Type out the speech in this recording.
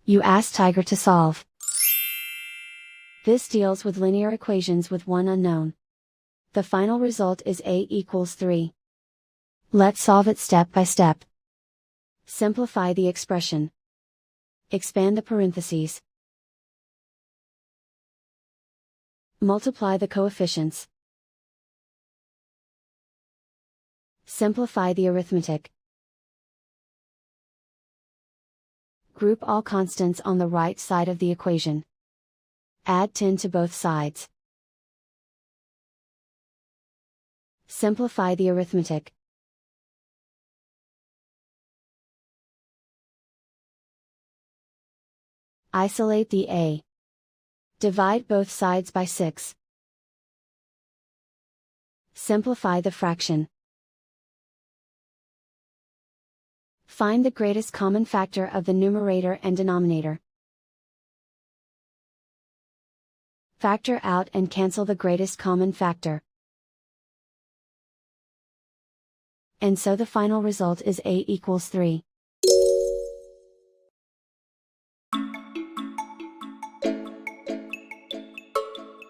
You ask Tiger to solve. This deals with linear equations with one unknown. The final result is a equals 3. Let's solve it step by step. Simplify the expression. Expand the parentheses. Multiply the coefficients. Simplify the arithmetic. Group all constants on the right side of the equation. Add 10 to both sides. Simplify the arithmetic. Isolate the a. Divide both sides by 6. Simplify the fraction. Find the greatest common factor of the numerator and denominator. Factor out and cancel the greatest common factor. And so the final result is a equals 3.